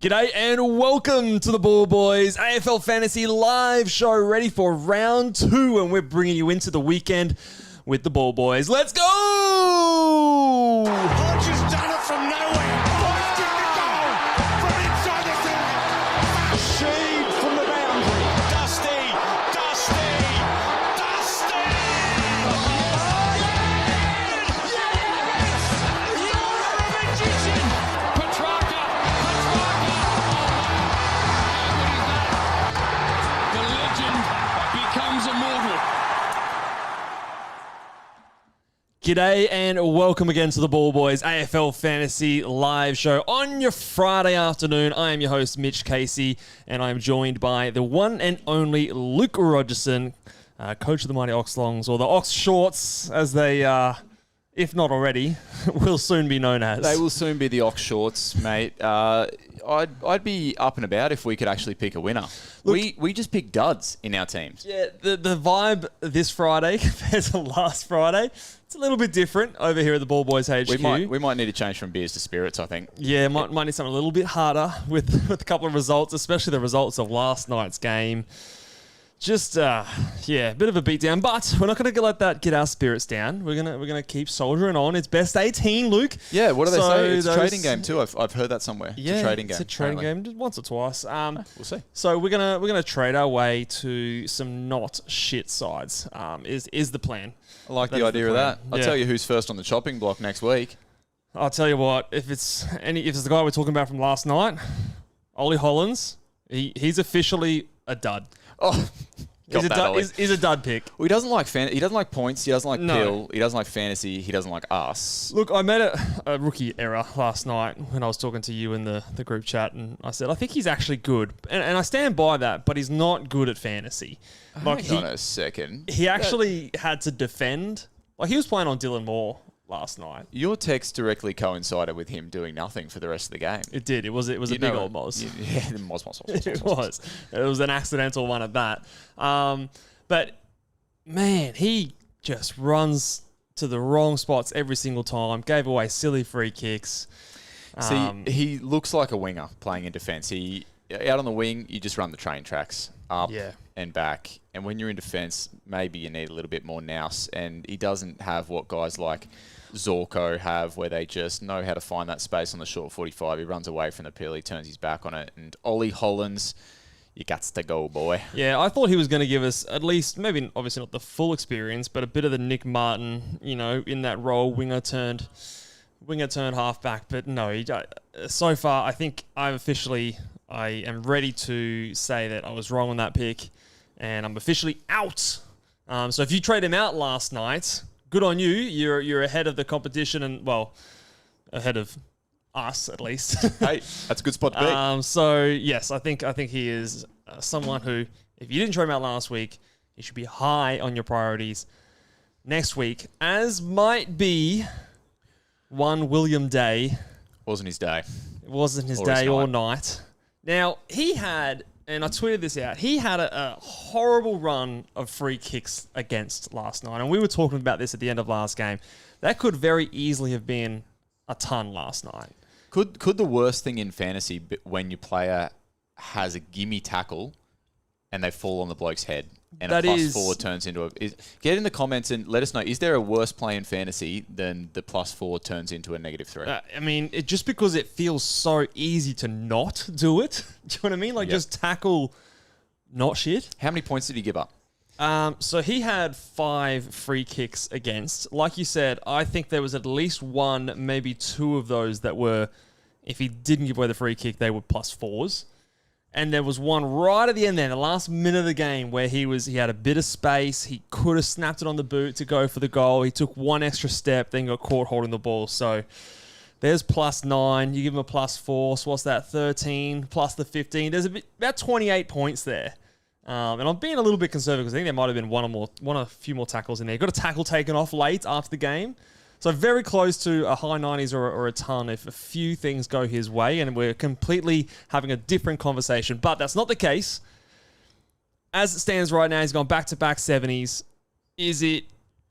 G'day and welcome to the Ball Boys AFL Fantasy live show, ready for round 2, and we're bringing you into the weekend with the Ball Boys. Let's go! Hodge has done it from nowhere. Boston to goal from inside the centre. Sheed from the boundary. Dusty. You're a magician. Petrarca. The legend becomes immortal. G'day and welcome again to the Ball Boys AFL Fantasy live show on your Friday afternoon. I am your host, Mitch Casey, and I'm joined by the one and only Luke Rogerson, coach of the Mighty Oxlongs, or the Ox Shorts, as they, if not already, will soon be known as. They will soon be the Ox Shorts, mate. I'd be up and about if we could actually pick a winner. Look, we just pick duds in our teams. Yeah, the vibe this Friday compared to last Friday, it's a little bit different over here at the Ball Boys HQ. We might need to change from beers to spirits, I think. Yeah, might need something a little bit harder with a couple of results, especially the results of last night's game. Just, a bit of a beatdown, but we're not going to let that get our spirits down. We're gonna keep soldiering on. It's best 18, Luke. Yeah, what do they say? It's a trading game too. I've heard that somewhere. Yeah, it's a trading game. It's a trading game, just once or twice. We'll see. So we're gonna trade our way to some not shit sides. Is the plan? I like the idea of that. I'll tell you who's first on the chopping block next week. I'll tell you what. If it's the guy we're talking about from last night, Ollie Hollins, he's officially a dud. Oh. He's a dud pick. Well, he doesn't like he doesn't like points. He doesn't like pill. He doesn't like fantasy. He doesn't like us. Look, I made a rookie error last night when I was talking to you in the group chat, and I said I think he's actually good, and I stand by that. But he's not good at fantasy. Hang on a second. He actually had to defend. Like, he was playing on Dylan Moore last night. Your text directly coincided with him doing nothing for the rest of the game. It did. It was a big old moz. Yeah, the moz. It was. It was an accidental one at that. But, man, he just runs to the wrong spots every single time. Gave away silly free kicks. See, he looks like a winger playing in defence. Out on the wing, you just run the train tracks up and back. And when you're in defence, maybe you need a little bit more nous. And he doesn't have what guys like Zorko have, where they just know how to find that space on the short 45. He runs away from the pill, he turns his back on it. And Ollie Hollins, you got to go, boy. Yeah, I thought he was going to give us at least, maybe obviously not the full experience, but a bit of the Nick Martin, in that role, winger turned halfback. But no, so far, I think I am ready to say that I was wrong on that pick, and I'm officially out. So if you trade him out last night, good on you. You're ahead of the competition, and well, ahead of us at least. Hey, that's a good spot to be. So yes, I think he is someone who, if you didn't trade him out last week, he should be high on your priorities next week, as might be one William Day. Wasn't his day. It wasn't his day or night. Now, he had, and I tweeted this out, he had a horrible run of free kicks against last night. And we were talking about this at the end of last game. That could very easily have been a ton last night. Could the worst thing in fantasy be when your player has a gimme tackle and they fall on the bloke's head and a +4 turns into a... Get in the comments and let us know, is there a worse play in fantasy than the +4 turns into a -3? I mean, just because it feels so easy to not do it. Do you know what I mean? Like, just tackle not shit. How many points did he give up? So he had 5 free kicks against. Like you said, I think there was at least 1, maybe 2 of those that were, if he didn't give away the free kick, they were +4s. And there was one right at the end there, the last minute of the game, where he had a bit of space. He could have snapped it on the boot to go for the goal. He took 1 extra step, then got caught holding the ball. So there's +9. You give him a +4. So what's that? 13 plus the 15. There's about 28 points there. And I'm being a little bit conservative because I think there might have been one or a few more tackles in there. Got a tackle taken off late after the game. So very close to a high 90s or a ton if a few things go his way, and we're completely having a different conversation. But that's not the case. As it stands right now, he's gone back-to-back 70s. Is it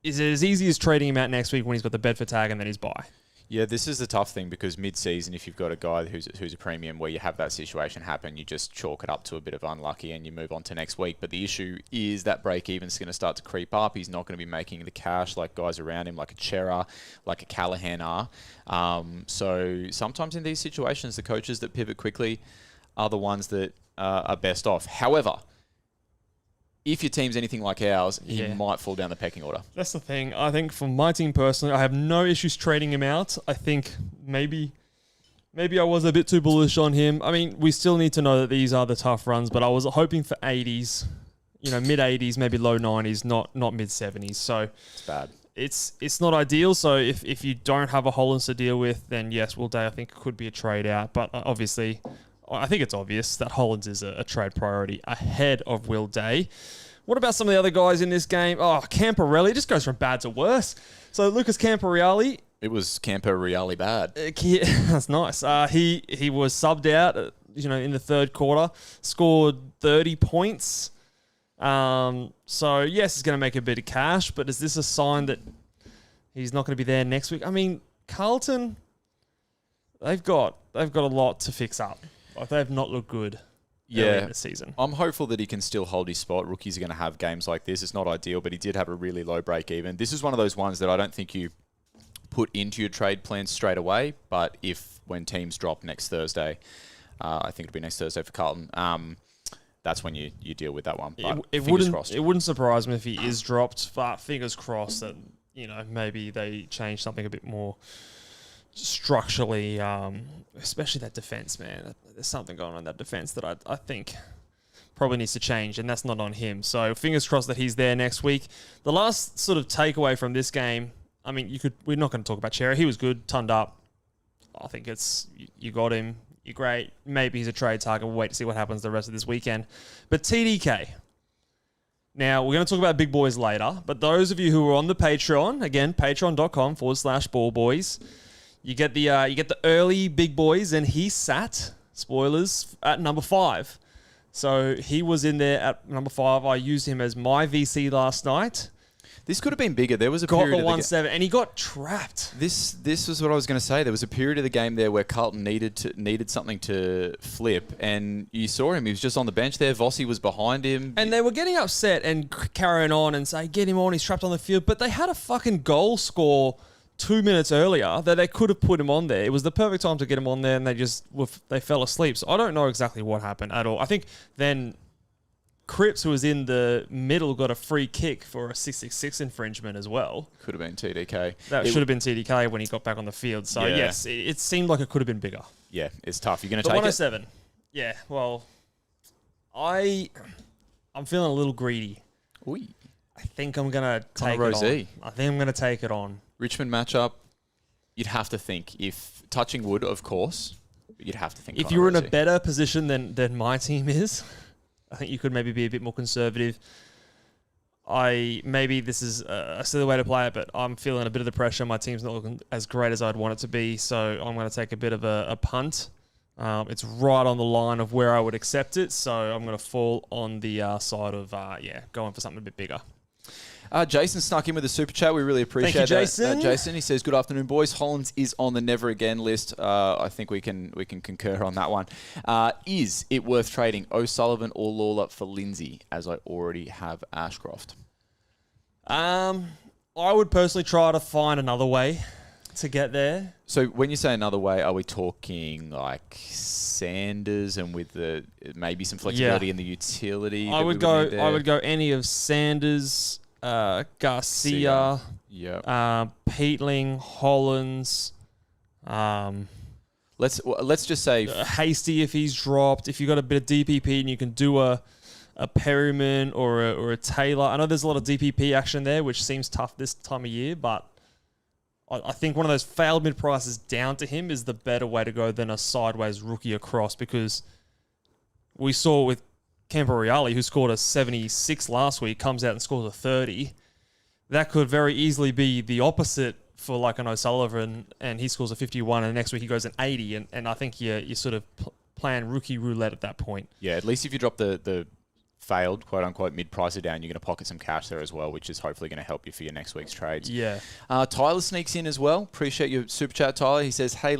as easy as trading him out next week when he's got the Bedford tag and then he's bye? Yeah, this is the tough thing because mid-season, if you've got a guy who's a premium where you have that situation happen, you just chalk it up to a bit of unlucky and you move on to next week. But the issue is that break-even's going to start to creep up. He's not going to be making the cash like guys around him, like a Chera, like a Callahan are. So sometimes in these situations, the coaches that pivot quickly are the ones that are best off. However, if your team's anything like ours, he might fall down the pecking order. That's the thing. I think for my team personally, I have no issues trading him out. I think maybe I was a bit too bullish on him. I mean, we still need to know that these are the tough runs, but I was hoping for 80s, mid-80s, maybe low 90s, not mid-70s. So it's bad. It's not ideal. So if you don't have a Hollins to deal with, then yes, Will Day I think could be a trade out. But obviously, I think it's obvious that Hollins is a trade priority ahead of Will Day. What about some of the other guys in this game? Oh, Camporelli just goes from bad to worse. So Lucas Camporelli. It was Camporelli bad. That's nice. He was subbed out, in the third quarter, scored 30 points. So yes, he's going to make a bit of cash, but is this a sign that he's not going to be there next week? I mean, Carlton, they've got a lot to fix up. Like, they have not looked good in the season. I'm hopeful that he can still hold his spot. Rookies are going to have games like this. It's not ideal, but he did have a really low break even. This is one of those ones that I don't think you put into your trade plans straight away, but when teams drop next Thursday, I think it'll be next Thursday for Carlton, that's when you deal with that one. But fingers crossed. It wouldn't surprise me if he is dropped, but fingers crossed that, maybe they change something a bit more structurally, especially that defense, man. There's something going on in that defense that I think probably needs to change, and that's not on him. So fingers crossed that he's there next week. The last sort of takeaway from this game, I mean, we're not going to talk about Chera. He was good, tonned up. I think you got him. You're great. Maybe he's a trade target. We'll wait to see what happens the rest of this weekend. But TDK. Now, we're going to talk about big boys later, but those of you who are on the Patreon, again, patreon.com/ballboys, you get the early big boys, and he sat, spoilers, at number 5. So he was in there at number 5. I used him as my VC last night. This could have been bigger. There was a period got the 1-7, and he got trapped. This was what I was going to say. There was a period of the game there where Carlton needed something to flip, and you saw him. He was just on the bench there. Vossi was behind him. And they were getting upset and carrying on and saying, get him on, he's trapped on the field. But they had a fucking goal score 2 minutes earlier that they could have put him on there. It was the perfect time to get him on there, and they fell asleep. So I don't know exactly what happened at all. I think then Cripps, who was in the middle, got a free kick for a 666 infringement as well. Could have been TDK. That should have been TDK when he got back on the field. So yes, it seemed like it could have been bigger. Yeah, it's tough. You're going to But take 107. it? Yeah, well, I'm feeling a little greedy. Ooh. I think I'm going to take it Rosé. on. I think I'm going to take it on. Richmond matchup, you'd have to think, if touching wood, of course, but you'd have to think. If you were in a better position than my team is, I think you could maybe be a bit more conservative. Maybe this is a silly way to play it, but I'm feeling a bit of the pressure. My team's not looking as great as I'd want it to be, so I'm going to take a bit of a punt. It's right on the line of where I would accept it, so I'm going to fall on the side of, going for something a bit bigger. Jason snuck in with a super chat. We really appreciate Thank you, Jason. Jason, he says, "Good afternoon, boys. Hollands is on the never again list." I think we can concur on that one. Is it worth trading O'Sullivan or Lawler for Lindsay, as I already have Ashcroft? I would personally try to find another way to get there. So when you say another way, are we talking like Sanders and with maybe some flexibility in the utility? I would go any of Sanders, Garcia, Peatling, Hollands. Let's just say Hasty if he's dropped. If you got a bit of DPP and you can do a Perryman or a Taylor. I know there's a lot of DPP action there, which seems tough this time of year, but I think one of those failed mid prices down to him is the better way to go than a sideways rookie across, because we saw with Campo-Reale, who scored a 76 last week, comes out and scores a 30. That could very easily be the opposite for like an O'Sullivan, and he scores a 51, and the next week he goes an 80, and I think you sort of playing rookie roulette at that point. Yeah, at least if you drop the failed, quote-unquote, mid-pricer down, you're going to pocket some cash there as well, which is hopefully going to help you for your next week's trades. Yeah. Tyler sneaks in as well. Appreciate your super chat, Tyler. He says, hey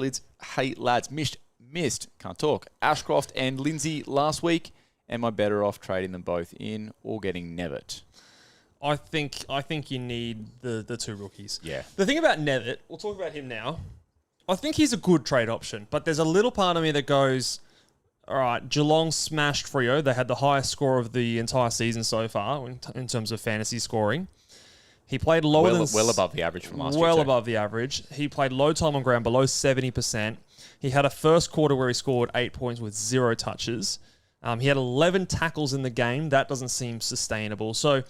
lads, missed, can't talk, Ashcroft and Lindsay last week. Am I better off trading them both in or getting Nevitt? I think you need the two rookies. Yeah. The thing about Nevitt, we'll talk about him now. I think he's a good trade option, but there's a little part of me that goes, all right, Geelong smashed Freo. They had the highest score of the entire season so far in terms of fantasy scoring. He played lower than... Well above the average from last year. Well above the average. He played low time on ground, below 70%. He had a first quarter where he scored 8 points with 0 touches. He had 11 tackles in the game. That doesn't seem sustainable. So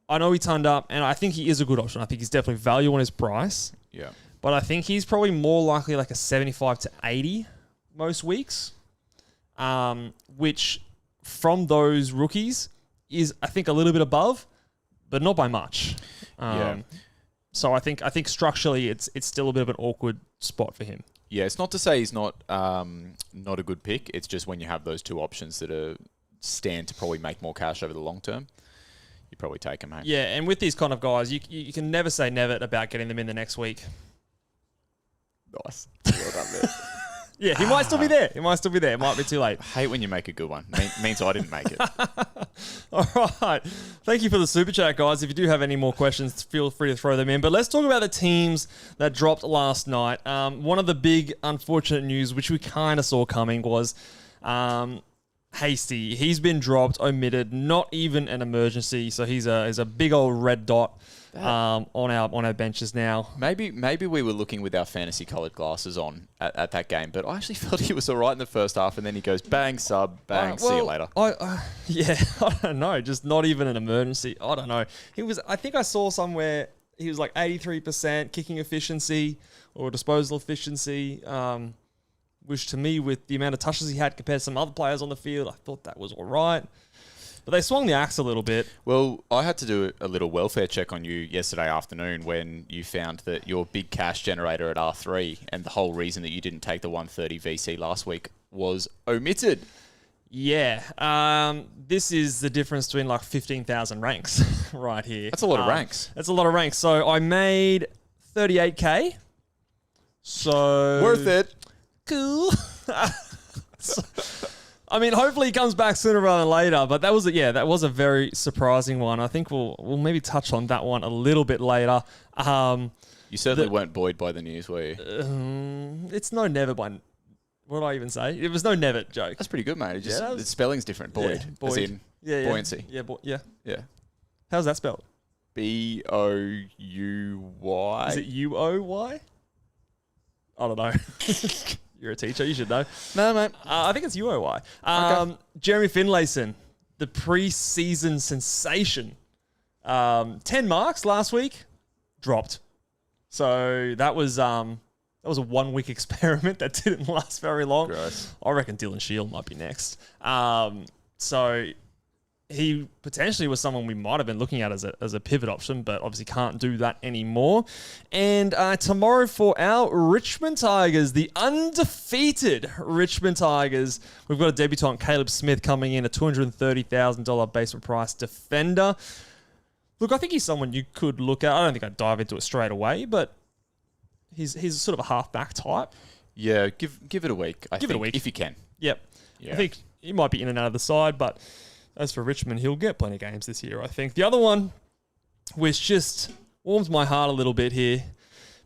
I know he turned up, and I think he is a good option. I think he's definitely value on his price. Yeah. But I think he's probably more likely like a 75 to 80 most weeks. Which from those rookies is, I think, a little bit above, but not by much. So I think structurally it's still a bit of an awkward spot for him. Yeah, it's not to say he's not a good pick. It's just when you have those two options that stand to probably make more cash over the long term, you probably take them, mate. Yeah, and with these kind of guys, you can never say never about getting them in the next week. Nice. Well done, mate. Yeah, he might still be there. It might be too late. I hate when you make a good one. Means I didn't make it. All right. Thank you for the super chat, guys. If you do have any more questions, feel free to throw them in. But let's talk about the teams that dropped last night. One of the big unfortunate news, which we kind of saw coming, was Hasty. He's been dropped, omitted, not even an emergency. So he's a big old red dot on our benches now. Maybe we were looking with our fantasy coloured glasses on at that game, but I actually felt he was all right in the first half, and then he goes bang, sub, bang, see you later. I don't know, just not even an emergency. I don't know. I think I saw somewhere he was like 83% kicking efficiency or disposal efficiency, which to me, with the amount of touches he had compared to some other players on the field, I thought that was all right. But they swung the axe a little bit. Well, I had to do a little welfare check on you yesterday afternoon when you found that your big cash generator at R3 and the whole reason that you didn't take the 130 VC last week was omitted. Yeah. This is the difference between like 15,000 ranks right here. That's a lot of ranks. That's a lot of ranks. So I made 38K. So... Worth it. Cool. I mean, hopefully he comes back sooner rather than later, but that was a very surprising one. I think we'll maybe touch on that one a little bit later. You certainly weren't buoyed by the news, were you? It's no never by... What did I even say? It was no never joke. That's pretty good, mate. The spelling's different. Buoyed. Yeah, buoyed. As in buoyancy. Yeah. How's that spelled? Bouy. Is it UOY? I don't know. You're a teacher. You should know. No, mate. I think it's UOY. Okay. Jeremy Finlayson, the pre-season sensation. 10 marks last week, dropped. So that was a 1 week experiment that didn't last very long. Gross. I reckon Dylan Shield might be next. So he potentially was someone we might have been looking at as a pivot option, but obviously can't do that anymore. And tomorrow for our Richmond Tigers, the undefeated Richmond Tigers, we've got a debutant, Caleb Smith, coming in, a $230,000 basement price defender. Look, I think he's someone you could look at. I don't think I'd dive into it straight away, but he's sort of a halfback type. Yeah, give it a week. I think, it a week if you can. Yep. Yeah. I think he might be in and out of the side, but as for Richmond, he'll get plenty of games this year, I think. The other one, which just warms my heart a little bit here,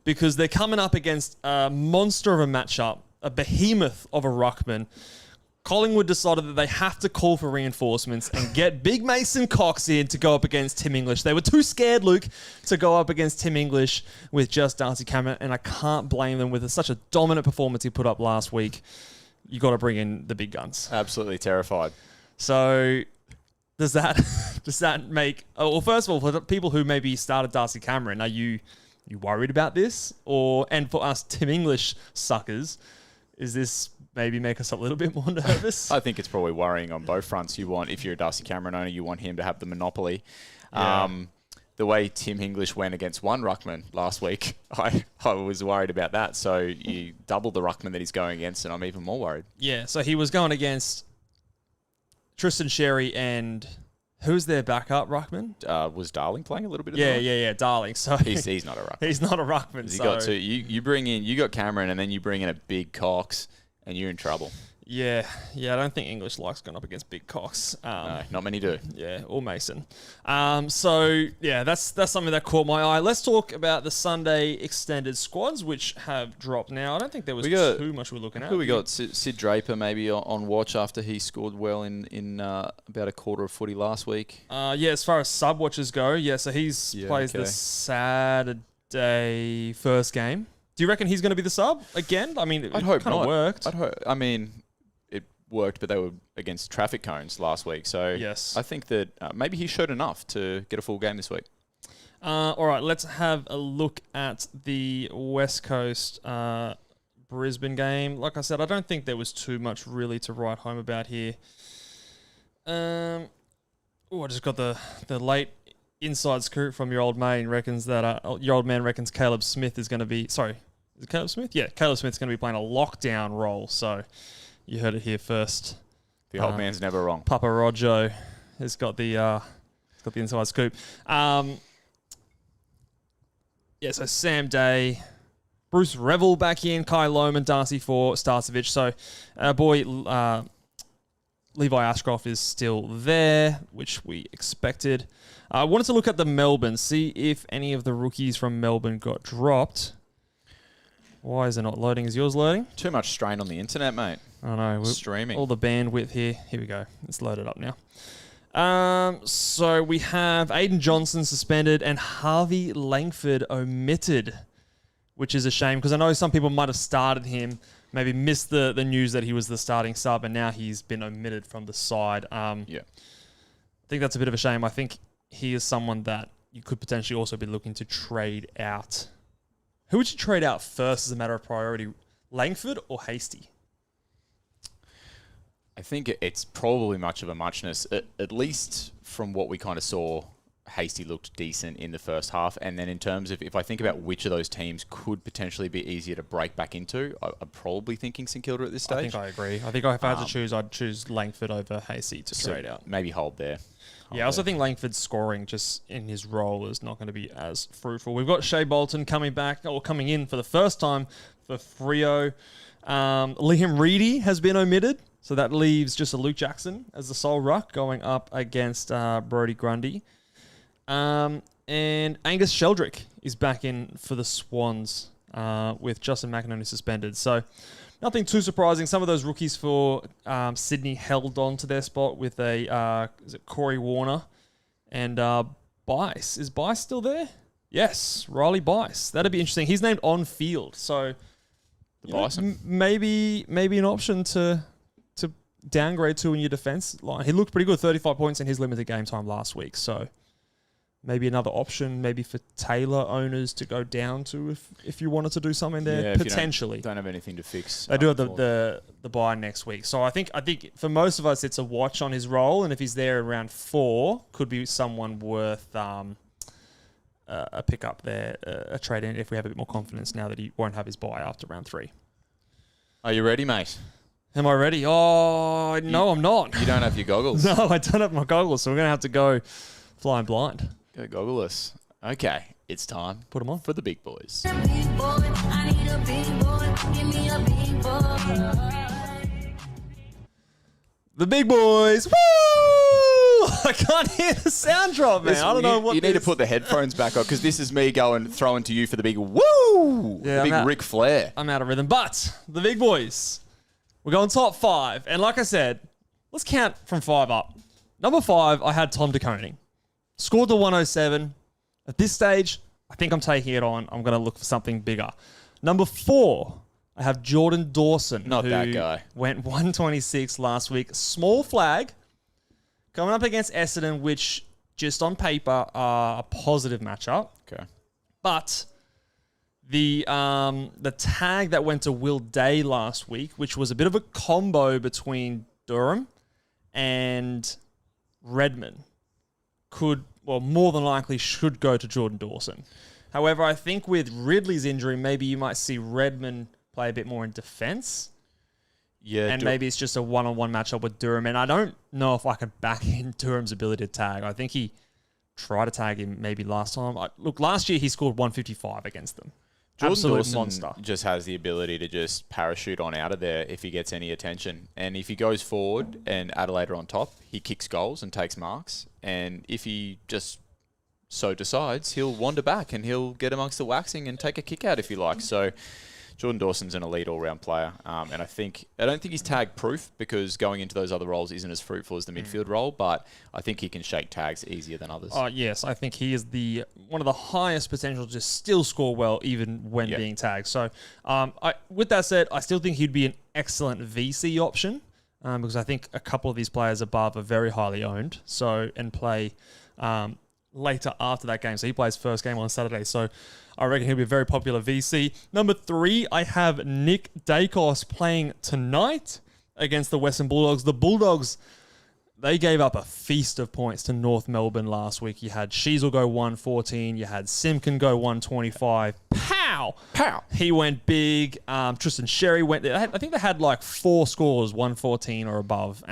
because they're coming up against a monster of a matchup, a behemoth of a ruckman. Collingwood decided that they have to call for reinforcements and get Big Mason Cox in to go up against Tim English. They were too scared, Luke, to go up against Tim English with just Darcy Cameron, and I can't blame them with such a dominant performance he put up last week. You got to bring in the big guns. Absolutely terrified. So does that make... Well, first of all, for the people who maybe started Darcy Cameron, are you worried about this? And for us Tim English suckers, is this maybe make us a little bit more nervous? I think it's probably worrying on both fronts. If you're a Darcy Cameron owner, you want him to have the monopoly. Yeah. The way Tim English went against one ruckman last week, I was worried about that. So you double the ruckman that he's going against, and I'm even more worried. Yeah, so he was going against Tristan Sherry and who's their backup ruckman? Was Darling playing a little bit of Yeah, Darling. So he's not a ruckman. He's not a ruckman. You got Cameron, and then you bring in a big Cox, and you're in trouble. Yeah, I don't think English likes going up against big Cox. No, not many do. Yeah, or Mason. So yeah, that's something that caught my eye. Let's talk about the Sunday extended squads, which have dropped now. I don't think there was too much we're looking at. Who we got? Sid Draper maybe on watch after he scored well in about a quarter of footy last week. As far as sub watches go, so he's plays the Saturday first game. Do you reckon he's going to be the sub again? I mean, I'd hope kind of worked. It worked, but they were against traffic cones last week. So yes. I think that maybe he showed enough to get a full game this week. All right, let's have a look at the West Coast Brisbane game. Like I said, I don't think there was too much really to write home about here. I just got the late inside scoop from your old man reckons that Caleb Smith is going to be... Sorry, is it Caleb Smith? Yeah, Caleb Smith's going to be playing a lockdown role, so... You heard it here first. The old man's never wrong. Papa Rojo has got the inside scoop. So Sam Day, Bruce Revel back in, Kai Lohman, Darcy for Starcevich. So Levi Ashcroft is still there, which we expected. I wanted to look at the Melbourne, see if any of the rookies from Melbourne got dropped. Why is it not loading? Is yours loading? Too much strain on the internet, mate. I know. Streaming. All the bandwidth here. Here we go. It's loaded up now. So we have Aiden Johnson suspended and Harvey Langford omitted, which is a shame because I know some people might have started him, maybe missed the news that he was the starting sub, and now he's been omitted from the side. I think that's a bit of a shame. I think he is someone that you could potentially also be looking to trade out. Who would you trade out first as a matter of priority, Langford or Hasty? I think it's probably much of a muchness, at least from what we kind of saw. Hasty looked decent in the first half. And then in terms of, if I think about which of those teams could potentially be easier to break back into, I'm probably thinking St Kilda at this stage. I think I agree. I think if I had to choose, I'd choose Langford over Hasty to trade out. Maybe hold there. I also think Langford's scoring just in his role is not going to be as fruitful. We've got Shea Bolton coming in for the first time for Freo. Liam Reedy has been omitted, so that leaves just a Luke Jackson as the sole ruck going up against Brodie Grundy. And Angus Sheldrick is back in for the Swans with Justin McInerney suspended. So nothing too surprising. Some of those rookies for Sydney held on to their spot with is it Corey Warner and Bice. Is Bice still there? Yes, Riley Bice. That'd be interesting. He's named on field, so maybe an option to downgrade to in your defense line. He looked pretty good, 35 points in his limited game time last week, so maybe another option, maybe for Taylor owners to go down to if you wanted to do something there, potentially. Don't have anything to fix. They do have the bye next week. So I think for most of us, it's a watch on his role, and if he's there around 4, could be someone worth a pickup there, a trade in if we have a bit more confidence now that he won't have his bye after round 3. Are you ready, mate? Am I ready? Oh, no, I'm not. You don't have your goggles. No, I don't have my goggles, so we're going to have to go flying blind. Go goggleless. Okay, it's time. Put them on. For the big boys. The big boys. Woo! I can't hear the sound drop, man. I don't know what you need to put the headphones back on because this is me throwing to you for the big woo! Yeah, the big Ric Flair. I'm out of rhythm. But the big boys, we're going top 5. And like I said, let's count from 5 up. Number 5, I had Tom DeConing. Scored the 107. At this stage, I think I'm taking it on. I'm going to look for something bigger. Number 4, I have Jordan Dawson. Not that guy. Went 126 last week. Small flag. Coming up against Essendon, which just on paper are a positive matchup. Okay. But the tag that went to Will Day last week, which was a bit of a combo between Durham and Redmond, more than likely should go to Jordan Dawson. However, I think with Ridley's injury, maybe you might see Redmond play a bit more in defense. Yeah, and maybe it's just a one-on-one matchup with Durham. And I don't know if I could back in Durham's ability to tag. I think he tried to tag him maybe last time. Last year he scored 155 against them. Jordan Absolute Dawson monster. Just has the ability to just parachute on out of there if he gets any attention. And if he goes forward and Adelaide are on top, he kicks goals and takes marks. And if he just so decides, he'll wander back and he'll get amongst the waxing and take a kick out if he likes. So Jordan Dawson's an elite all-round player, and I don't think he's tag proof because going into those other roles isn't as fruitful as the midfield role, but I think he can shake tags easier than others. Yes, I think he is one of the highest potential to still score well even when being tagged. So with that said, I still think he'd be an excellent VC option because I think a couple of these players above are very highly owned and play later after that game. So he plays first game on Saturday. So I reckon he'll be a very popular VC. Number 3, I have Nick Dacos playing tonight against the Western Bulldogs. The Bulldogs, they gave up a feast of points to North Melbourne last week. You had Sheasel go 114. You had Simpkin go 125. Pow! Pow! He went big. Tristan Sherry went there. I think they had 4 scores, 114 or above.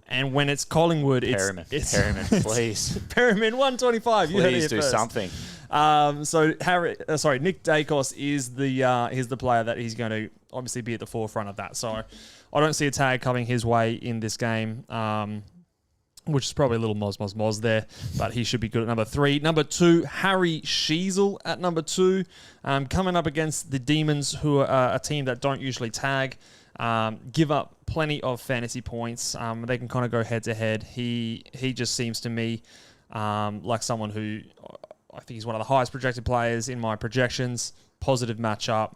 And when it's Collingwood, Perriman, please. Perriman, 125. You heard Please it do first. something. So Nick Dacos is the player that he's going to obviously be at the forefront of that. So I don't see a tag coming his way in this game, which is probably a little moz there, but he should be good at number 3. Number 2, Harry Sheasel at number 2, coming up against the Demons, who are a team that don't usually tag. Give up plenty of fantasy points. They can kind of go head to head. He just seems to me like someone who I think he's one of the highest projected players in my projections. Positive matchup.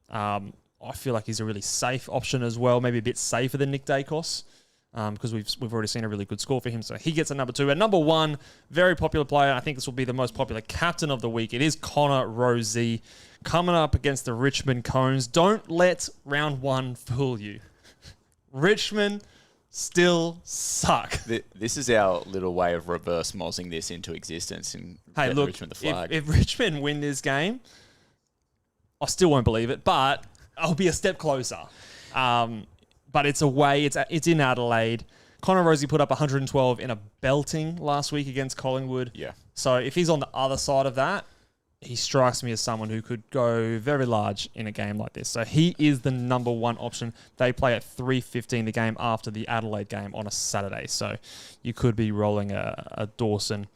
I feel like he's a really safe option as well. Maybe a bit safer than Nick Dacos because we've already seen a really good score for him. So he gets a number 2. And number 1, very popular player. I think this will be the most popular captain of the week. It is Connor Rozee coming up against the Richmond Cones. Don't let round 1 fool you. Richmond still suck. This is our little way of reverse mozzing this into existence and look, Richmond the flag. If Richmond win this game, I still won't believe it, but I'll be a step closer. But it's away. It's in Adelaide. Connor Rozee put up 112 in a belting last week against Collingwood. Yeah. So if he's on the other side of that, he strikes me as someone who could go very large in a game like this. So he is the number 1 option. They play at 3:15 the game after the Adelaide game on a Saturday. So you could be rolling a Dawson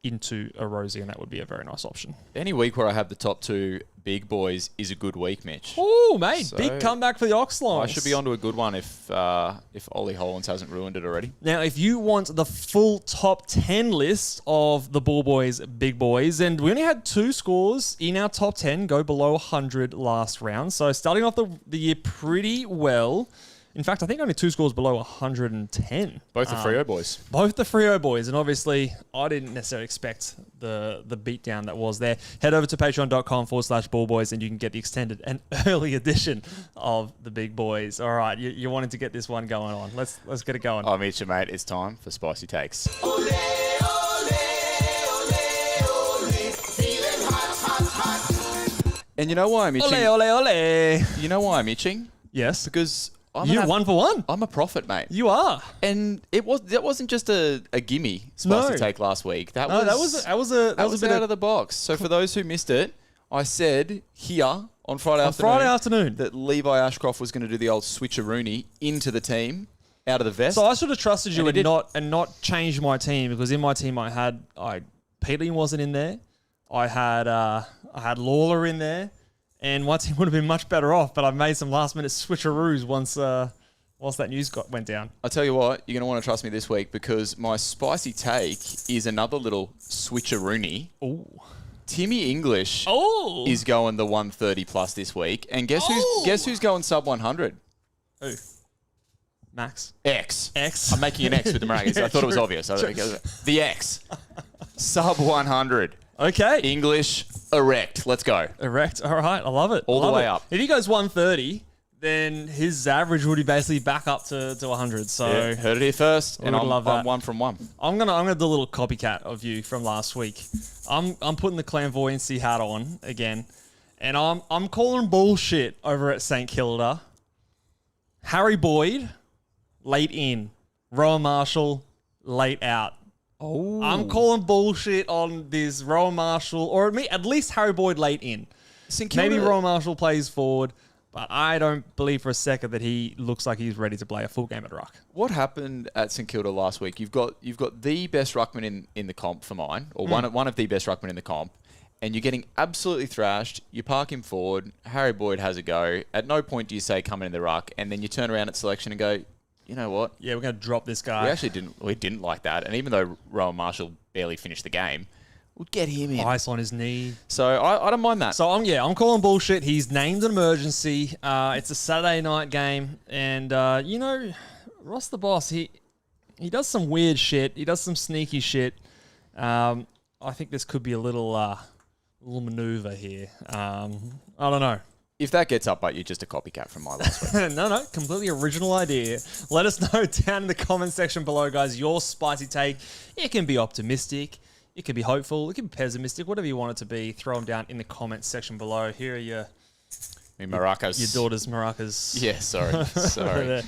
into a Rosie, and that would be a very nice option. Any week where I have the top 2 big boys is a good week, Mitch. Oh, mate, So, big comeback for the Oxlons. I should be onto a good one if Ollie Hollands hasn't ruined it already. Now, if you want the full top 10 list of the Ball Boys, big boys, and we only had 2 scores in our top 10 go below 100 last round. So starting off the year pretty well. In fact, I think only 2 scores below 110. Both the Freo boys. Both the Freo boys. And obviously, I didn't necessarily expect the beatdown that was there. Head over to patreon.com/ballboys and you can get the extended and early edition of the big boys. All right, you wanted to get this one going on. Let's get it going. Oh, Mitch, mate, it's time for Spicy Takes. And you know why I'm itching? Ole, ole, ole. You know why I'm itching? Yes. Because You're 1 for 1. I'm a prophet, mate. You are. And that wasn't just a gimme Spicy Take last week. That was out of the box. So for those who missed it, I said here on Friday afternoon that Levi Ashcroft was going to do the old switcheroony into the team out of the vest. So I should have trusted you and not changed my team, because in my team Peterling wasn't in there. I had Lawler in there, and my team would have been much better off. But I made some last minute switcheroos once that news went down. I'll tell you what, you're going to want to trust me this week, because my Spicy Take is another little switcheroony. Ooh. Timmy English Oh. is going the 130 plus this week, and guess who's going sub 100? Who? Max. X. I'm making an X with the Maragons. Yeah, I thought it was true. obvious. The X. Sub 100. Okay. English erect. Let's go. Erect. All right. I love it. All the way up. If he goes 130, then his average would be basically back up to 100. So Yeah, heard it here first, and love that. I'm 1 from 1. I'm gonna do a little copycat of you from last week. I'm putting the clairvoyancy hat on again, and I'm calling bullshit over at St Kilda. Harry Boyd, late in. Rowan Marshall, late out. Oh, I'm calling bullshit on this Rowan Marshall, or at least Harry Boyd late in. Maybe Rowan Marshall plays forward, but I don't believe for a second that he looks like he's ready to play a full game at ruck. What happened at St Kilda last week? You've got the best ruckman in the comp for mine, or one of the best ruckmen in the comp, and you're getting absolutely thrashed. You park him forward. Harry Boyd has a go. At no point do you say come in the ruck, and then you turn around at selection and go, you know what? Yeah, we're going to drop this guy. We actually didn't like that. And even though Rowan Marshall barely finished the game, we'll get him in. Ice on his knee. So I don't mind that. So I'm calling bullshit. He's named an emergency. It's a Saturday night game, and Ross the boss, he does some weird shit. He does some sneaky shit. I think this could be a little maneuver here. I don't know. If that gets up, but you're just a copycat from my last week. No, completely original idea. Let us know down in the comment section below, guys, your spicy take. It can be optimistic. It can be hopeful. It can be pessimistic. Whatever you want it to be, throw them down in the comment section below. Here are your maracas. Your daughter's maracas. Yeah, sorry. You're going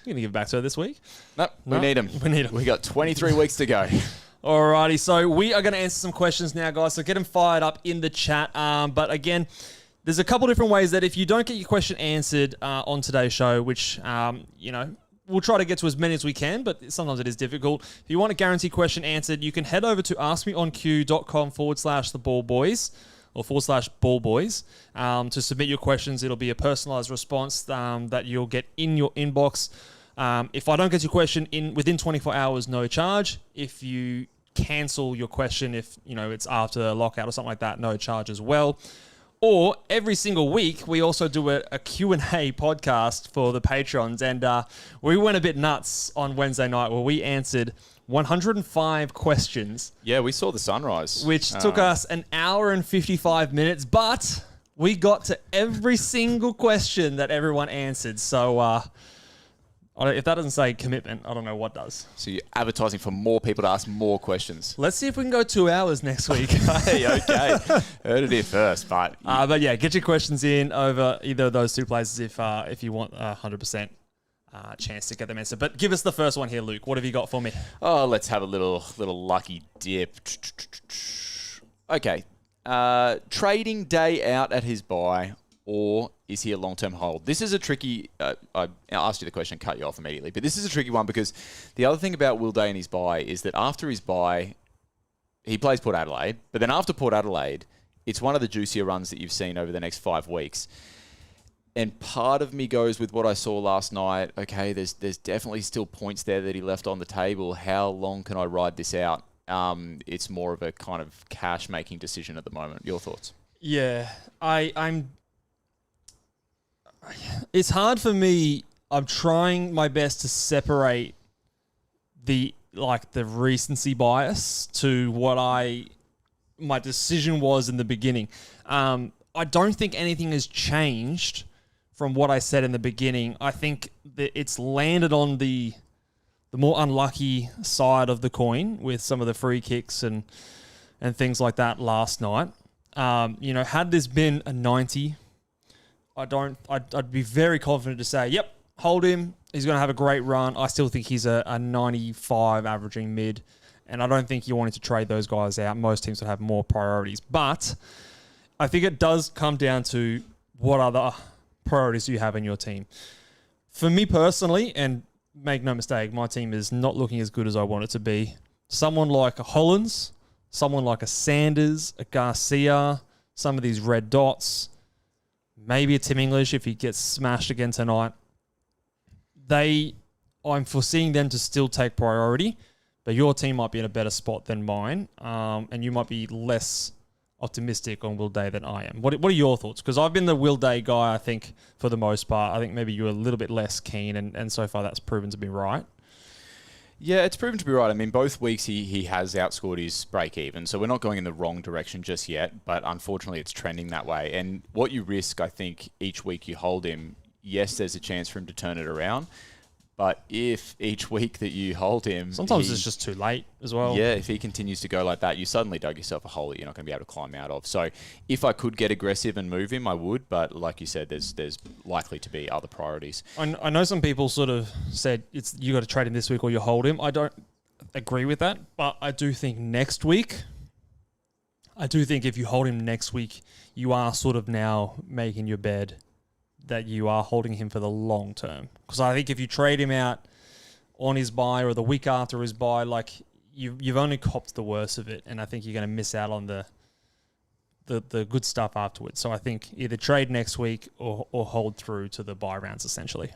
to give it back to her this week? Nope, we need them. We got 23 weeks to go. Alrighty, so we are going to answer some questions now, guys. So get them fired up in the chat. But again, there's a couple different ways that if you don't get your question answered on today's show, which, we'll try to get to as many as we can, but sometimes it is difficult. If you want a guaranteed question answered, you can head over to askmeonq.com/theballboys or /ballboys to submit your questions. It'll be a personalized response that you'll get in your inbox. If I don't get your question within 24 hours, no charge. If you cancel your question, if it's after a lockout or something like that, no charge as well. Or every single week, we also do a Q&A podcast for the patrons. And we went a bit nuts on Wednesday night where we answered 105 questions. Yeah, we saw the sunrise. Which took us an hour and 55 minutes. But we got to every single question that everyone answered. So if that doesn't say commitment, I don't know what does. So you're advertising for more people to ask more questions. Let's see if we can go 2 hours next week. Hey, okay. Heard it here first, but yeah, get your questions in over either of those two places if you want 100% chance to get them answered. But give us the first one here, Luke. What have you got for me? Oh, let's have a little lucky dip. Okay. Trading day out at his bye, or is he a long-term hold? This is a tricky... I asked you the question, cut you off immediately. But this is a tricky one because the other thing about Will Day and his bye is that after his bye, he plays Port Adelaide, but then after Port Adelaide, it's one of the juicier runs that you've seen over the next 5 weeks. And part of me goes with what I saw last night. Okay, there's definitely still points there that he left on the table. How long can I ride this out? It's more of a kind of cash-making decision at the moment. Your thoughts? Yeah, I'm. It's hard for me. I'm trying my best to separate the recency bias to what my decision was in the beginning. I don't think anything has changed from what I said in the beginning. I think that it's landed on the more unlucky side of the coin with some of the free kicks and things like that last night. Had this been a 90, I'd be very confident to say, yep, hold him. He's going to have a great run. I still think he's a 95 averaging mid, and I don't think you wanted to trade those guys out. Most teams would have more priorities, but I think it does come down to what other priorities do you have in your team. For me personally, and make no mistake, my team is not looking as good as I want it to be. Someone like a Hollins, someone like a Sanders, a Garcia, some of these red dots, maybe a Tim English if he gets smashed again tonight. I'm foreseeing them to still take priority, but your team might be in a better spot than mine, and you might be less optimistic on Will Day than I am. What are your thoughts? Because I've been the Will Day guy, I think, for the most part. I think maybe you're a little bit less keen, and so far that's proven to be right. Yeah, it's proven to be right. I mean, both weeks he has outscored his break-even, so we're not going in the wrong direction just yet, but unfortunately it's trending that way. And what you risk, I think, each week you hold him, yes, there's a chance for him to turn it around, but if each week that you hold him... Sometimes it's just too late as well. Yeah, if he continues to go like that, you suddenly dug yourself a hole that you're not going to be able to climb out of. So if I could get aggressive and move him, I would, but like you said, there's likely to be other priorities. I know some people sort of said you got to trade him this week or you hold him. I don't agree with that, but I do think next week... I do think if you hold him next week, you are sort of now making your bed that you are holding him for the long term. Because I think if you trade him out on his bye or the week after his bye, like you've only copped the worst of it, and I think you're going to miss out on the good stuff afterwards. So I think either trade next week or hold through to the bye rounds essentially.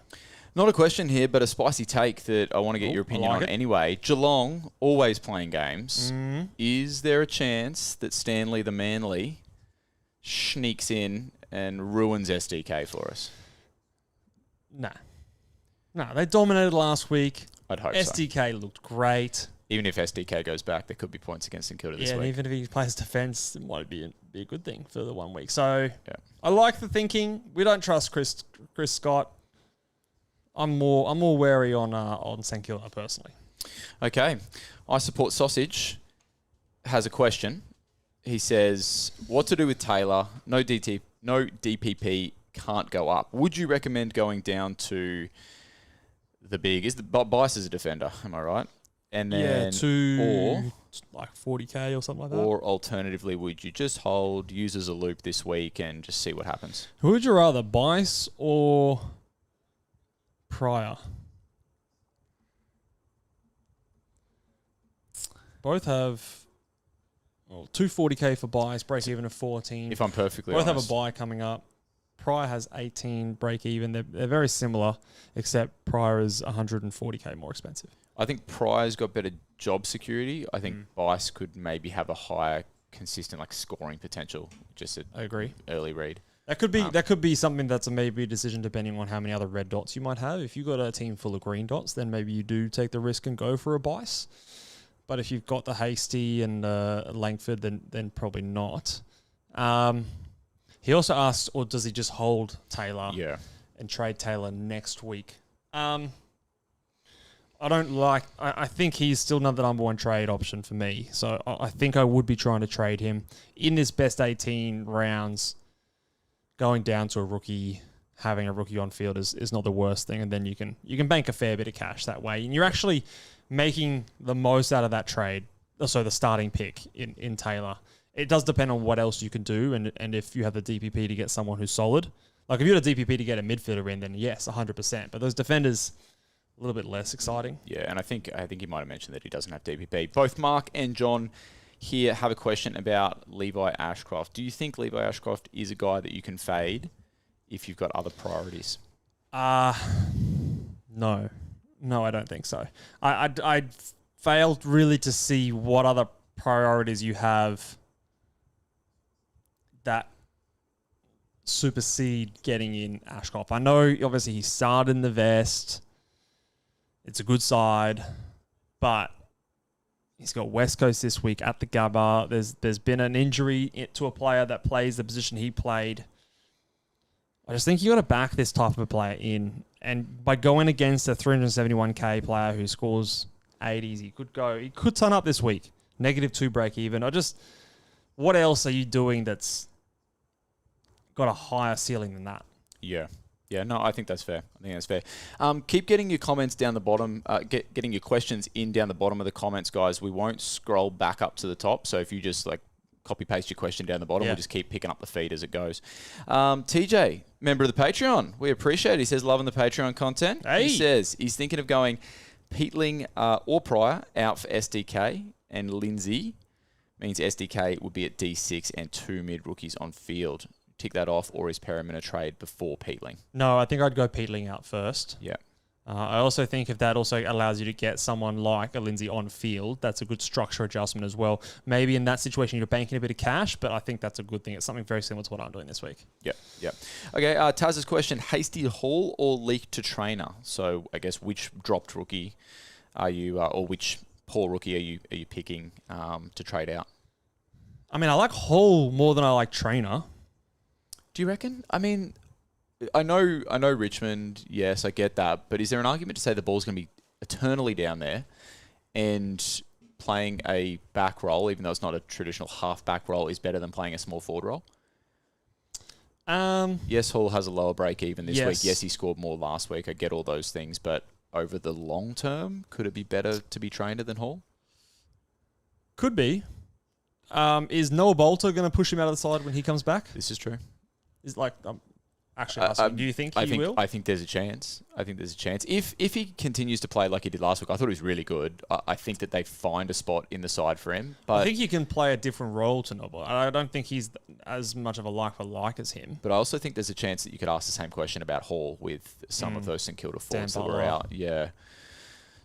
Not a question here, but a spicy take that I want to get your opinion on anyway. Geelong, always playing games. Mm-hmm. Is there a chance that Stanley the Manly sneaks in and ruins SDK for us? Nah. No, they dominated last week. I'd hope SDK looked great. Even if SDK goes back, there could be points against St Kilda this week. Yeah, even if he plays defence, it might be a good thing for the 1 week. So I like the thinking. We don't trust Chris Scott. I'm more wary on St Kilda personally. Okay. I Support Sausage has a question. He says, what to do with Taylor? No DPP, can't go up. Would you recommend going down to the big? Is the Bice as a defender? Am I right? And then or like 40k or something like that. Or alternatively, would you just hold, use as a loop this week, and just see what happens? Who would you rather, Bice or Pryor? Both have 240k for buys, break even of 14. If I'm perfectly honest. Both have a buy coming up. Pryor has 18 break even. They're very similar, except Pryor is 140k more expensive. I think Pryor's got better job security. I think Bice could maybe have a higher consistent scoring potential. I agree. Early read. That could be something that's maybe a decision depending on how many other red dots you might have. If you've got a team full of green dots, then maybe you do take the risk and go for a Bice. But if you've got the Hasty and Langford, then probably not. He also asked, or does he just hold Taylor and trade Taylor next week? I think he's still not the number one trade option for me. So I think I would be trying to trade him in this best 18 rounds. Going down to a rookie, having a rookie on field is not the worst thing, and then you can bank a fair bit of cash that way, and you're actually making the most out of that trade. So the starting pick in Taylor. It does depend on what else you can do, and if you have the DPP to get someone who's solid. Like if you had a DPP to get a midfielder in, then yes, 100%. But those defenders, a little bit less exciting. Yeah, and I think he might have mentioned that he doesn't have DPP. Both Mark and John here have a question about Levi Ashcroft. Do you think Levi Ashcroft is a guy that you can fade if you've got other priorities? No. No, I don't think so. I failed really to see what other priorities you have that supersede getting in Ashcroft. I know, obviously, he started in the Vest. It's a good side, but he's got West Coast this week at the Gabba. There's been an injury to a player that plays the position he played. I just think you got to back this type of a player in, and by going against a 371k player who scores 80s, he could turn up this week. -2 break even. What else are you doing that's got a higher ceiling than that? Yeah. Yeah, no, I think that's fair. Keep getting your comments down the bottom, getting your questions in down the bottom of the comments, guys. We won't scroll back up to the top. So if you just copy paste your question down the bottom, we'll just keep picking up the feed as it goes. TJ, member of the Patreon, we appreciate it. He says, loving the Patreon content. Hey. He says he's thinking of going Peatling or Pryor out for SDK, and Lindsay means SDK would be at D6 and 2 mid rookies on field. Tick that off, or is Perriman a trade before Peatling? No, I think I'd go Peatling out first. Yeah. I also think if that also allows you to get someone like a Lindsay on field, that's a good structure adjustment as well. Maybe in that situation you're banking a bit of cash, but I think that's a good thing. It's something very similar to what I'm doing this week. Yep. Okay, Taz's question, Hasty Hall or Leak to Trainer? So I guess which dropped rookie are you, or which poor rookie are you picking to trade out? I mean, I like Hall more than I like Trainer. Do you reckon? I mean, I know Richmond, yes, I get that, but is there an argument to say the ball's going to be eternally down there and playing a back role, even though it's not a traditional half-back role, is better than playing a small forward role? Yes, Hall has a lower break even this week. Yes, he scored more last week. I get all those things, but over the long term, could it be better to be trainer than Hall? Could be. Is Noah Bolter going to push him out of the side when he comes back? This is true. Is actually asking, do you think he will? I think there's a chance. If he continues to play like he did last week, I thought he was really good. I think that they find a spot in the side for him. But I think you can play a different role to Noble. I don't think he's as much of a like-for-like as him. But I also think there's a chance that you could ask the same question about Hall with some of those St Kilda forwards that were out. Yeah.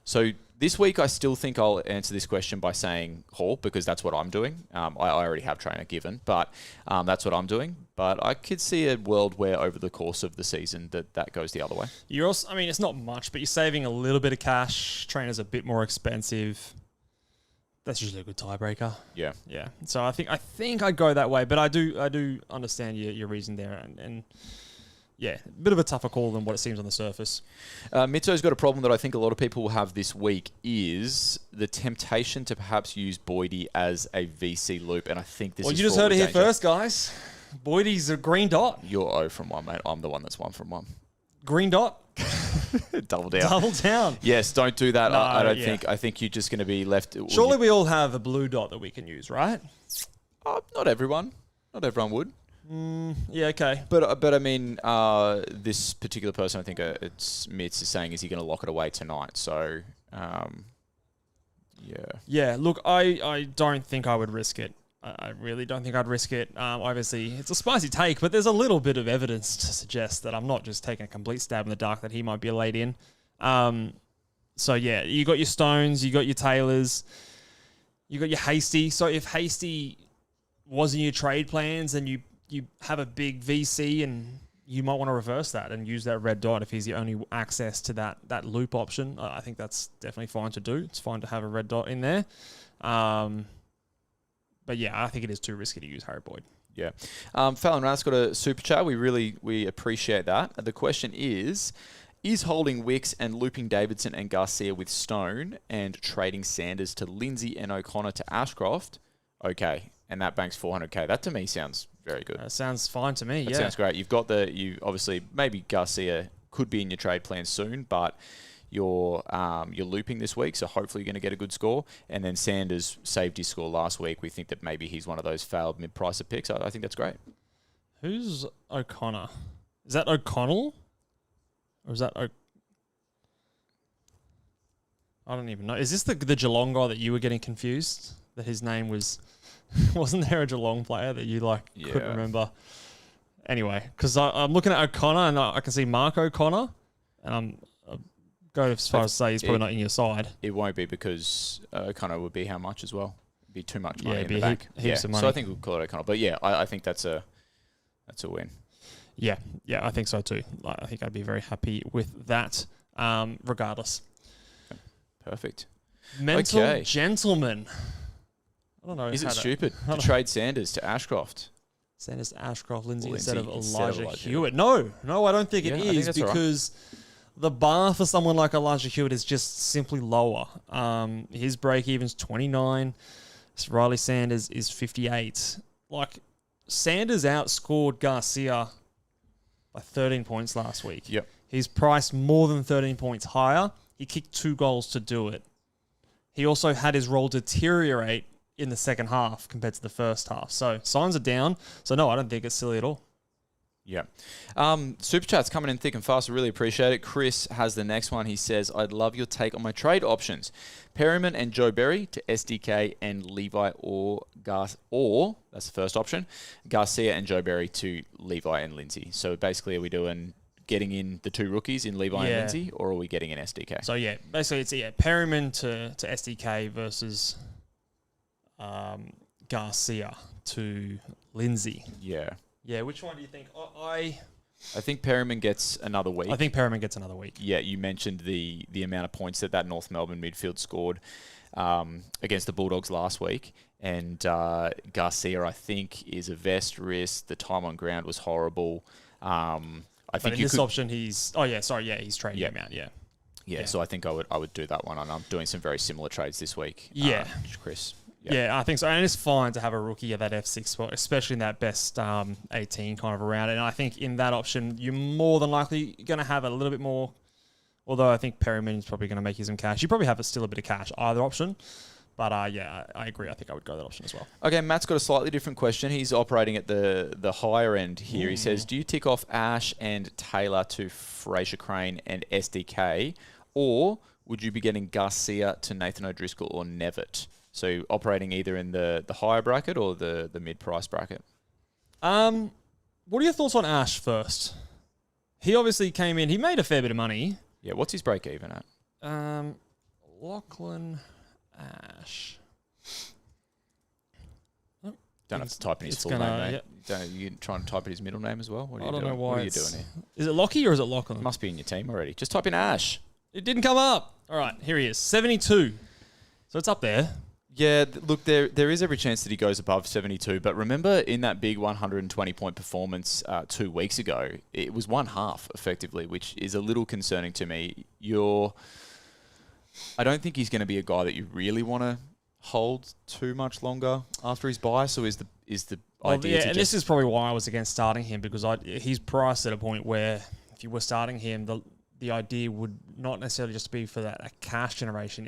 So this week, I still think I'll answer this question by saying Hall, because that's what I'm doing. I already have trainer given, but that's what I'm doing. But I could see a world where over the course of the season that goes the other way. You're also, I mean, it's not much, but you're saving a little bit of cash. Trainer's a bit more expensive. That's usually a good tiebreaker. Yeah. Yeah. So I think I'd go that way, but I do understand your reason there, and yeah, a bit of a tougher call than what it seems on the surface. Mitzo's got a problem that I think a lot of people will have this week is the temptation to perhaps use Boydie as a VC loop, and I think this is... Well, you just heard it here first, guys. Boydie's a green dot. You're 0 from 1, mate. I'm the one that's 1 from 1. Green dot. Double down. Double down. Yes, don't do that. No, I don't think. I think you're just going to be left... Surely we all have a blue dot that we can use, right? Not everyone. Not everyone would. Yeah, okay. But I mean, this particular person, I think it's Mitz, is saying, is he going to lock it away tonight? So, yeah. Yeah, look, I don't think I would risk it. I really don't think I'd risk it. Obviously, it's a spicy take, but there's a little bit of evidence to suggest that I'm not just taking a complete stab in the dark that he might be laid in. So, yeah, you got your Stones, you got your Taylors, you got your Hasty. So if Hasty was in your trade plans, then you have a big VC and you might want to reverse that and use that red dot if he's the only access to that loop option. I think that's definitely fine to do. It's fine to have a red dot in there. But yeah, I think it is too risky to use Harry Boyd. Yeah. Fallon Rath's got a super chat. We appreciate that. The question is holding Wicks and looping Davidson and Garcia with Stone and trading Sanders to Lindsay and O'Connor to Ashcroft okay? And that banks 400k. That to me sounds very good. That sounds fine to me. That sounds great. You've got you obviously maybe Garcia could be in your trade plan soon, but you're looping this week, so hopefully you're going to get a good score. And then Sanders saved his score last week. We think that maybe he's one of those failed mid-pricer picks. I think that's great. Who's O'Connor? Is that O'Connell? Or is that I don't even know. Is this the Geelong guy that you were getting confused? that his name was. Wasn't there a Geelong player that you couldn't remember? Anyway, because I'm looking at O'Connor and I can see Mark O'Connor, and I'll go as far as to say he's probably not in your side. It won't be because O'Connor would be how much as well? It'd be too much money in the bank. Heaps of money. So I think we'll call it O'Connor. But yeah, I think that's a win. Yeah, I think so too. I think I'd be very happy with that, regardless. Perfect. Mental gentleman. I don't know. Is it stupid to trade Sanders to Ashcroft? Sanders to Ashcroft, Lindsay instead of Elijah Hewitt. No, I don't think it is because the bar for someone like Elijah Hewitt is just simply lower. His break-even's 29. Riley Sanders is 58. Sanders outscored Garcia by 13 points last week. Yep. He's priced more than 13 points higher. He kicked 2 goals to do it. He also had his role deteriorate in the second half compared to the first half. So signs are down. So no, I don't think it's silly at all. Yeah. Super Chat's coming in thick and fast. I really appreciate it. Chris has the next one. He says, I'd love your take on my trade options. Perryman and Joe Berry to SDK and Levi or that's the first option, Garcia and Joe Berry to Levi and Lindsay. So basically, are we doing getting in the 2 rookies in Levi and Lindsay, or are we getting in SDK? So yeah, basically it's Perryman to SDK versus Garcia to Lindsay. Yeah, which one do you think? I think Perryman gets another week. I think Perryman gets another week. Yeah, you mentioned the amount of points that North Melbourne midfield scored against the Bulldogs last week. And Garcia, I think, is a vest risk. The time on ground was horrible. I think in this option, he's trading him out, Yeah, so I think I would do that one. And I'm doing some very similar trades this week. Chris. Yeah, I think so. And it's fine to have a rookie at that F6 spot, especially in that best 18 kind of around. And I think in that option, you're more than likely going to have a little bit more, although I think Perryman is probably going to make you some cash. You probably have still a bit of cash, either option. But I agree. I think I would go that option as well. Okay, Matt's got a slightly different question. He's operating at the higher end here. He says, do you tick off Ash and Taylor to Fraser Crane and SDK, or would you be getting Garcia to Nathan O'Driscoll or Nevitt? So operating either in the higher bracket or the mid-price bracket. What are your thoughts on Ash first? He obviously came in. He made a fair bit of money. Yeah, what's his break even at? Lachlan Ash. Don't have to type in his full name, mate. You trying to type in his middle name as well? What are you doing? Know why. What are you doing here? Is it Lockie or is it Lachlan? It must be in your team already. Just type in Ash. It didn't come up. All right, here he is. 72. So it's up there. Yeah, look, there is every chance that he goes above 72. But remember in that big 120-point performance 2 weeks ago, it was 1/2 effectively, which is a little concerning to me. I don't think he's going to be a guy that you really want to hold too much longer after his bye. So is the idea? Yeah, and this is probably why I was against starting him, because he's priced at a point where if you were starting him, the idea would not necessarily just be for that cash generation.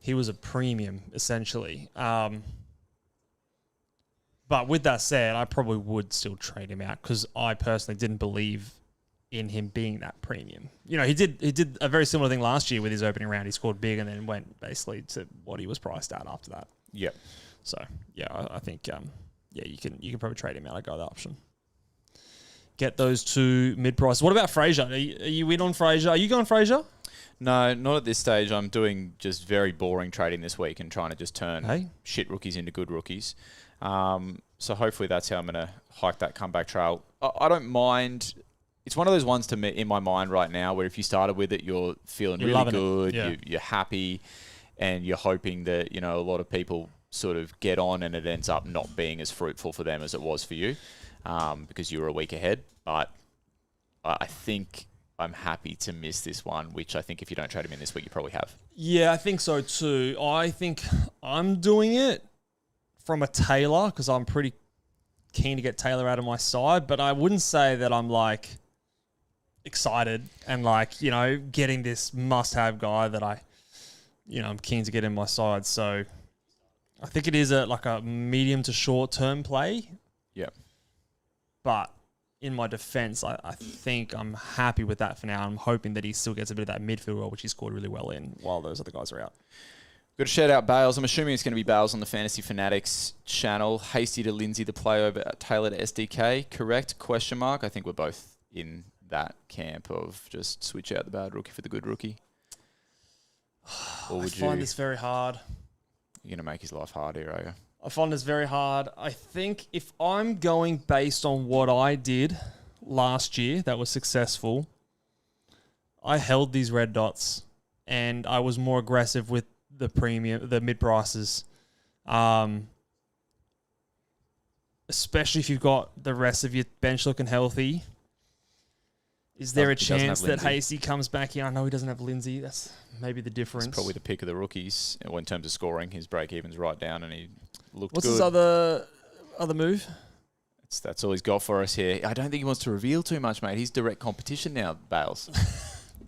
He was a premium, essentially. But with that said, I probably would still trade him out because I personally didn't believe in him being that premium. You know, he did a very similar thing last year with his opening round. He scored big and then went basically to what he was priced at after that. Yep. So, yeah, I think, you can probably trade him out. I'd go that option. Get those 2 mid-prices. What about Fraser? Are you in on Fraser? Are you going Fraser? No, not at this stage. I'm doing just very boring trading this week and trying to just turn shit rookies into good rookies. So hopefully that's how I'm going to hike that comeback trail. I don't mind. It's one of those ones to me in my mind right now where if you started with it, you're feeling really good, you're happy, and you're hoping that a lot of people sort of get on and it ends up not being as fruitful for them as it was for you because you were a week ahead. But I think I'm happy to miss this one, which I think if you don't trade him in this week, you probably have. Yeah, I think so too. I think I'm doing it from a Taylor because I'm pretty keen to get Taylor out of my side, but I wouldn't say that I'm excited and getting this must-have guy that I'm keen to get in my side. So I think it is a medium to short-term play. Yeah. But in my defense, I think I'm happy with that for now. I'm hoping that he still gets a bit of that midfield role, which he scored really well in while those other guys are out. Got to shout out Bales. I'm assuming it's going to be Bales on the Fantasy Fanatics channel. Hasty to Lindsay, the play over Taylor to SDK. Correct? Question mark. I think we're both in that camp of just switch out the bad rookie for the good rookie. Or would I find this very hard. You're going to make his life hard here, are you? I find this very hard. I think if I'm going based on what I did last year that was successful, I held these red dots and I was more aggressive with the mid prices. Especially if you've got the rest of your bench looking healthy. Is there a chance that Hasty comes back here? I know he doesn't have Lindsay. That's maybe the difference. It's probably the pick of the rookies. In terms of scoring, his break-even's right down and he looked What's good. his other move? That's all he's got for us here. I don't think he wants to reveal too much, mate. He's direct competition now, Bales.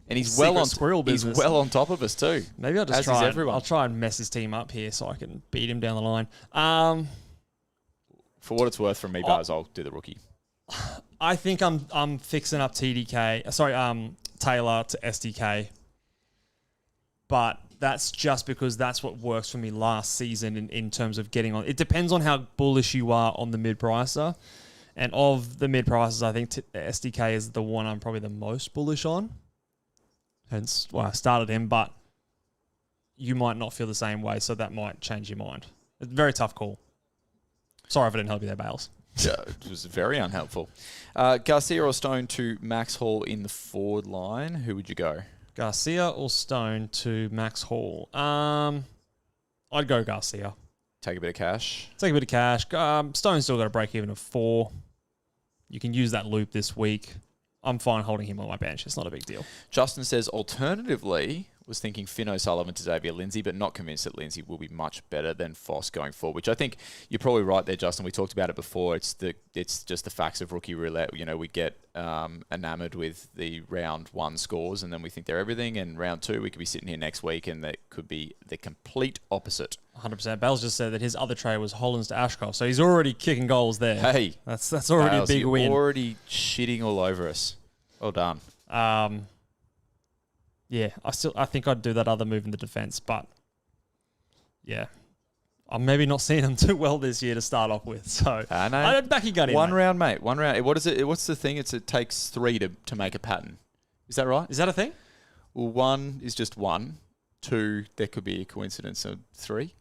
And he's well on top of us too. Maybe I'll just I'll try and mess his team up here so I can beat him down the line. For what it's worth from me, Bales, I'll do the rookie. I think I'm fixing up Taylor to SDK. But that's just because that's what works for me last season in terms of getting on. It depends on how bullish you are on the mid-pricer. And of the mid-prices, I think SDK is the one I'm probably the most bullish on. Hence why I started him, but you might not feel the same way, so that might change your mind. It's a very tough call. Sorry if I didn't help you there, Bales. Yeah, it was very unhelpful. Garcia or Stone to Max Hall in the forward line. Who would you go? Garcia or Stone to Max Hall? I'd go Garcia. Take a bit of cash. Stone's still got a break even of 4. You can use that loop this week. I'm fine holding him on my bench. It's not a big deal. Justin says, alternatively, was thinking Finn O'Sullivan to Xavier Lindsay, but not convinced that Lindsay will be much better than Foss going forward, which I think you're probably right there, Justin. We talked about it before. It's just the facts of rookie roulette. You know, we get enamored with the round 1 scores, and then we think they're everything, and round 2, we could be sitting here next week, and that could be the complete opposite. 100%. Bales just said that his other trade was Hollands to Ashcroft, so he's already kicking goals there. Hey. That's already Bales, a big win. You're already shitting all over us. Well done. Yeah, I think I'd do that other move in the defence, but yeah, I'm maybe not seeing him too well this year to start off with. So I'd back your gut in. One round, mate. One round. What is it? What's the thing? It takes 3 to make a pattern. Is that right? Is that a thing? Well, 1 is just 1. 2, there could be a coincidence of 3.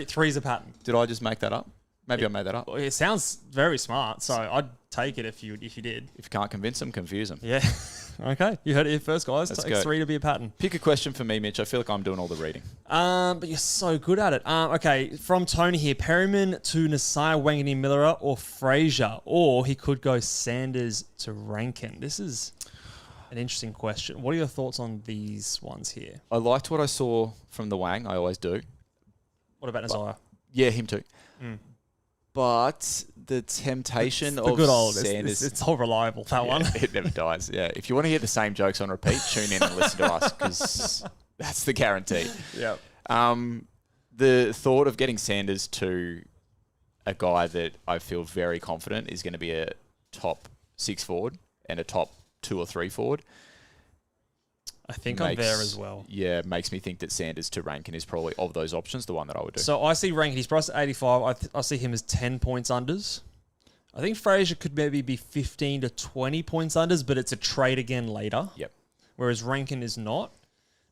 Three's a pattern. Did I just make that up? Maybe I made that up. It sounds very smart, so I'd take it if you did. If you can't convince them, confuse them. Yeah. Okay. You heard it here first, guys. It takes 3 to be a pattern. Pick a question for me, Mitch. I feel like I'm doing all the reading. But you're so good at it. Okay, from Tony here. Perryman to Nasai Wangini Miller or Fraser, or he could go Sanders to Rankin. This is an interesting question. What are your thoughts on these ones here? I liked what I saw from the Wang. I always do. What about Nasai? Yeah, him too. But the temptation of good old Sanders... It's all reliable, that one. It never dies, yeah. If you want to hear the same jokes on repeat, tune in and listen to us, because that's the guarantee. Yep. The thought of getting Sanders to a guy that I feel very confident is going to be a top 6 forward and a top 2 or 3 forward... I think I'm there as well. Yeah, makes me think that Sanders to Rankin is probably, of those options, the one that I would do. So I see Rankin, he's priced at 85. I see him as 10 points unders. I think Fraser could maybe be 15 to 20 points unders, but it's a trade again later. Yep. Whereas Rankin is not.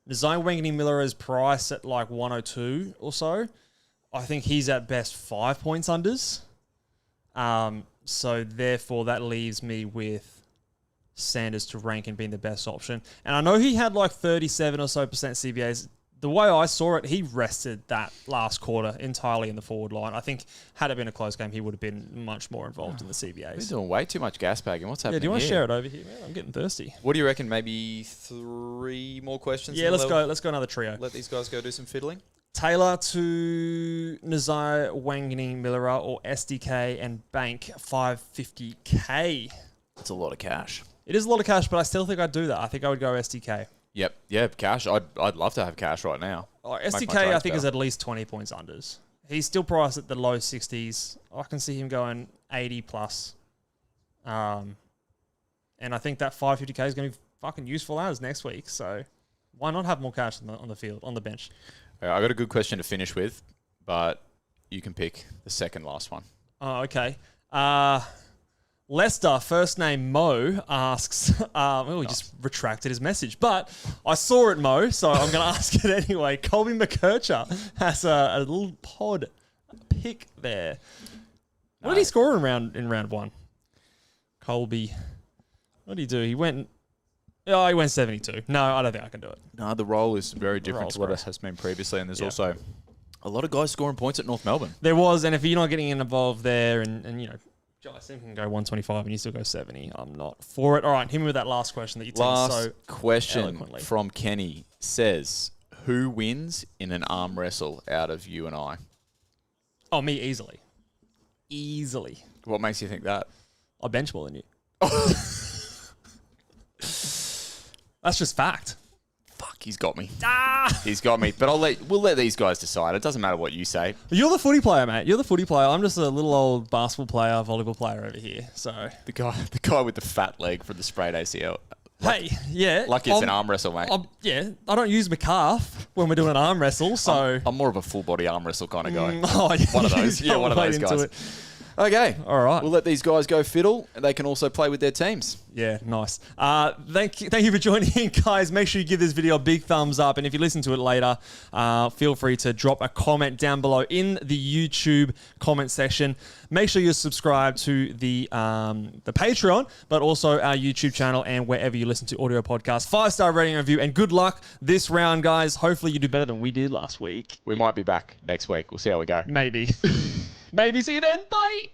Nazai Wangini Miller is priced at like 102 or so. I think he's at best 5 points unders. So therefore that leaves me with Sanders to Rankin being the best option. And I know he had like 37 or so % CBAs. The way I saw it, he rested that last quarter entirely in the forward line. I think had it been a close game, he would have been much more involved in the CBAs. We're doing way too much gas bagging. What's happening? Yeah, do you want to here? share it over here, man? I'm getting thirsty. What do you reckon? Maybe 3 more questions? Yeah, let's go. Let's go another trio. Let these guys go do some fiddling. Taylor to Nazai Wangini Miller or SDK and Bank 550k. That's a lot of cash. It is a lot of cash, but I still think I'd do that. I think I would go SDK. Yep. Yeah, cash. I'd love to have cash right now. SDK, I think, is at least 20 points unders. He's still priced at the low 60s. I can see him going 80 plus. And I think that 550k is going to be fucking useful as next week. So Why not have more cash on the field, on the bench? I got a good question to finish with, but you can pick the second last one. Oh, okay. Leicester, first name Mo, asks, he just retracted his message, but I saw it, Mo, so I'm going to ask it anyway. Colby McKercher has a little pod pick there. What did he score in round one? Colby, what did he do? He went 72. No, I don't think I can do it. No, the role is very different to what it has been previously, and there's also a lot of guys scoring points at North Melbourne. There was, and if you're not getting involved there, and you know, Jai Sim can go 125 and you still go 70. I'm not for it. All right, hit me with that last question that you teased Last so question eloquently. from Kenny says, who wins in an arm wrestle out of you and I? Oh, me easily. Easily. What makes you think that? I bench more than you. That's just fact. Fuck, he's got me. Ah! He's got me. But we'll let these guys decide. It doesn't matter what you say. You're the footy player, mate. You're the footy player. I'm just a little old basketball player, volleyball player over here. So The guy with the fat leg from the sprayed ACL. hey, yeah. Like it's an arm wrestle, mate. I don't use my calf when we're doing an arm wrestle, so I'm more of a full body arm wrestle kind of guy. oh, yeah, One of those. you're Yeah, one of those into guys. it. Okay. All right. We'll let these guys go fiddle, and they can also play with their teams. Yeah, nice. Thank you for joining in, guys. Make sure you give this video a big thumbs up, and if you listen to it later, feel free to drop a comment down below in the YouTube comment section. Make sure you subscribe to the Patreon, but also our YouTube channel and wherever you listen to audio podcasts. 5-star rating and review, and good luck this round, guys. Hopefully you do better than we did last week. We might be back next week. We'll see how we go. Maybe. Maybe. See you then. Bye.